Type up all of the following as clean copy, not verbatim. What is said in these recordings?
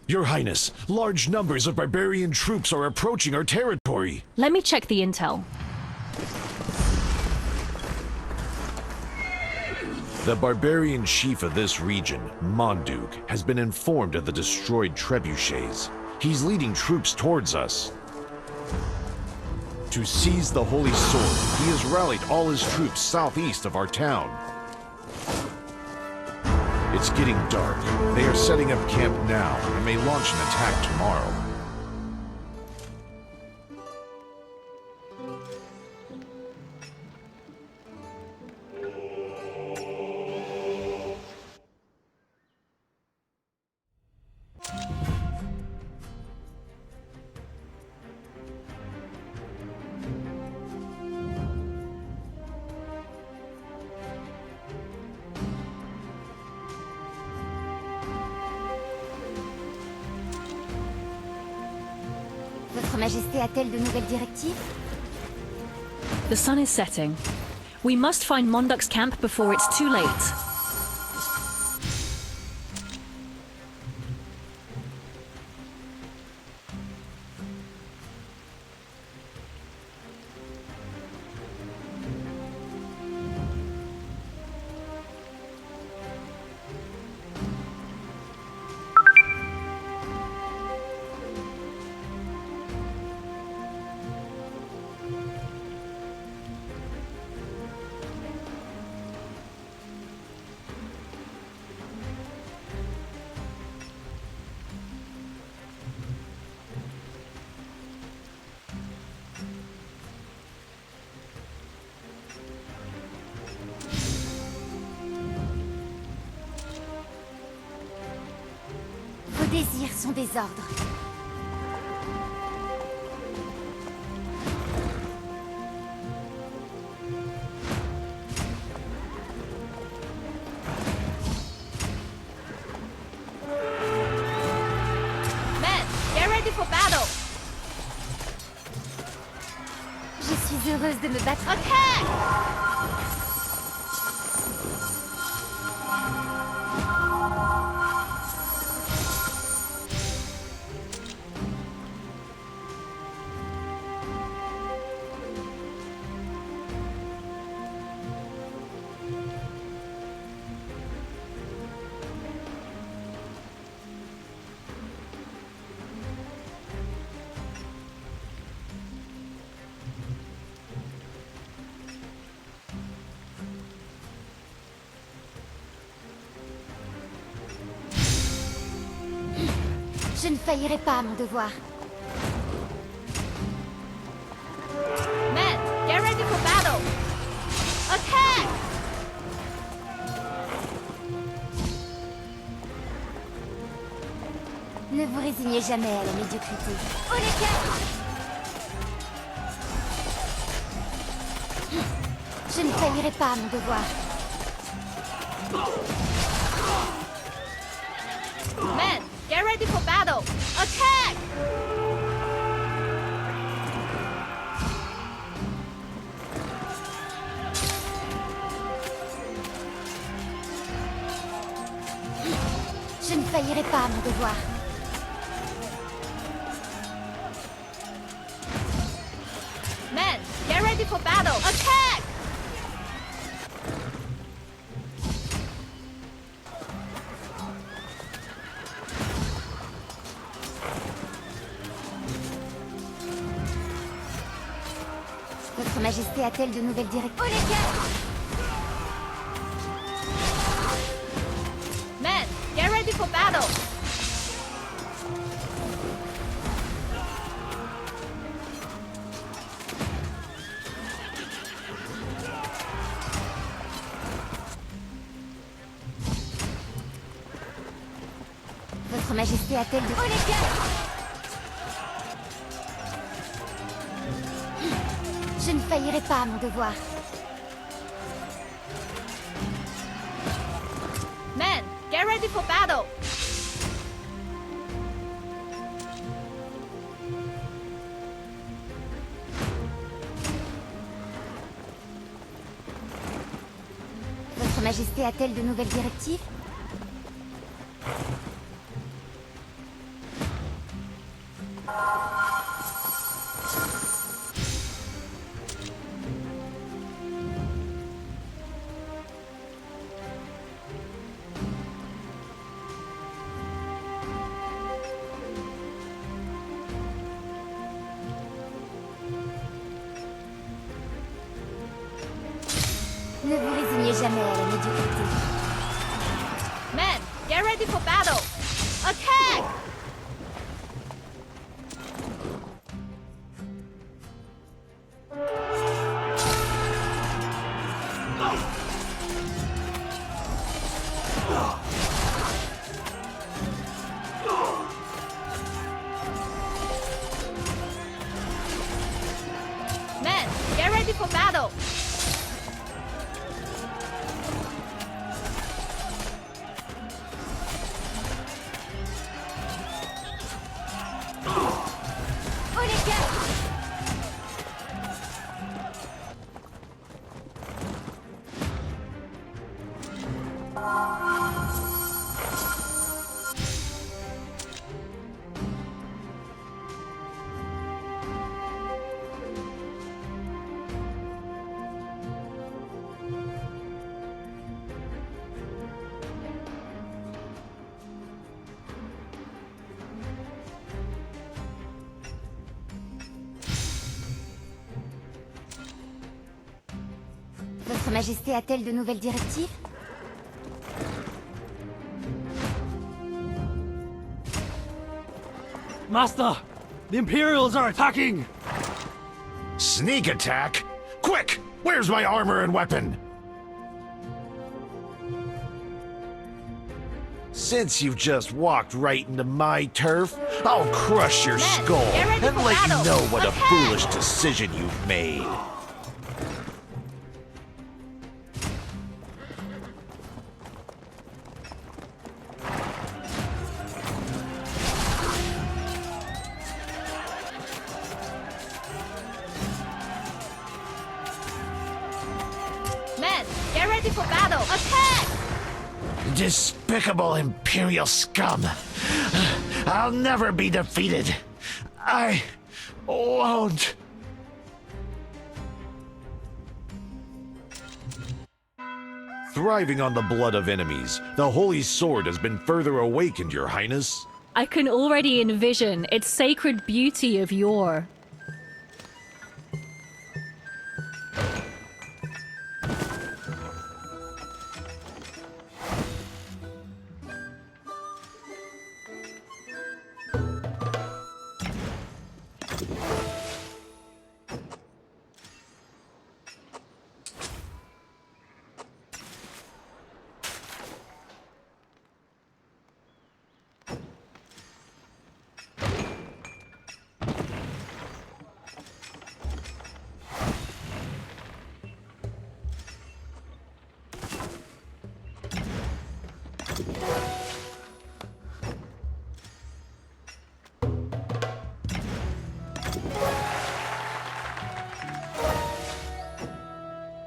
Your Highness, large numbers of barbarian troops are approaching our territory. Let me check the intel. The barbarian chief of this region, Monduk, has been informed of the destroyed trebuchets. He's leading troops towards us. To seize the Holy Sword, he has rallied all his troops southeast of our town. It's getting dark. They are setting up camp now and may launch an attack tomorrow. Votre Majesté a-t-elle de nouvelles directives? The sun is setting. We must find Monduk's camp before it's too late. Vos désirs sont des ordres. Men, get ready for battle! Je suis heureuse de me battre. Attack! Je ne faillirai pas à mon devoir. Men, get ready for battle! Attack! Ne vous résignez jamais à la médiocrité. Au l'écart! Je ne faillirai pas à mon devoir. Men, get ready for battle! Attack! Je ne faillirai pas à mon devoir. Men, get ready for battle! Attack! Votre Majesté a-t-elle de nouvelles directives? Au l'écart! Men, get ready for battle! Votre Majesté a-t-elle de... Au l'écart! Je ne faillirai pas à mon devoir. Men, get ready for battle! Votre Majesté a-t-elle de nouvelles directives? jamais à la médiocrité. Men, get ready for battle! Attack! Men, get ready for battle! Oh les gars! Votre Majesté a-t-elle de nouvelles directives? Master! The Imperials are attacking! Sneak attack? Quick! Where's my armor and weapon? Since you've just walked right into my turf, I'll crush your Men, skull get ready and for let battle. you know what a Attack! foolish decision you've made. Men, get ready for battle! Attack! Despicable Imperial scum! I'll never be defeated. I won't. Thriving on the blood of enemies, the Holy Sword has been further awakened, Your Highness. I can already envision its sacred beauty of yore.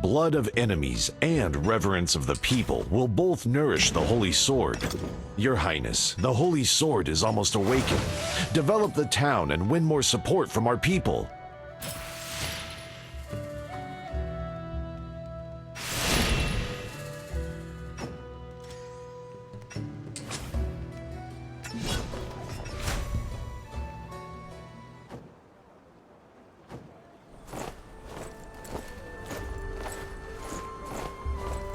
Blood of enemies and reverence of the people will both nourish the Holy Sword. Your Highness, the Holy Sword is almost awakened. Develop the town and win more support from our people.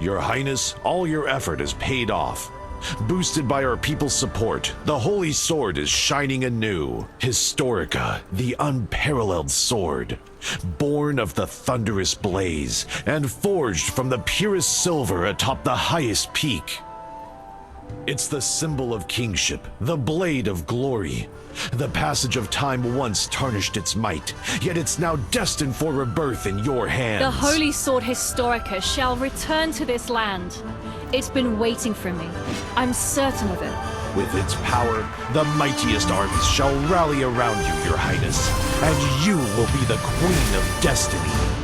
Your Highness, all your effort has paid off. Boosted by our people's support, the Holy Sword is shining anew. Historica, the unparalleled sword. Born of the thunderous blaze, and forged from the purest silver atop the highest peak. It's the symbol of kingship, the blade of glory. The passage of time once tarnished its might, yet it's now destined for rebirth in your hands. The Holy Sword Historica shall return to this land. It's been waiting for me. I'm certain of it. With its power, the mightiest armies shall rally around you, Your Highness, and you will be the Queen of Destiny.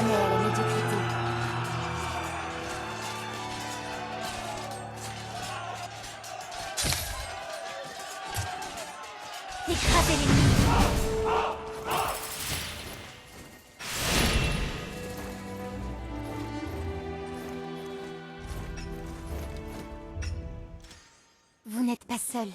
jamais à la médiocrité. Écrasez l'ennemi. Vous n'êtes pas seul.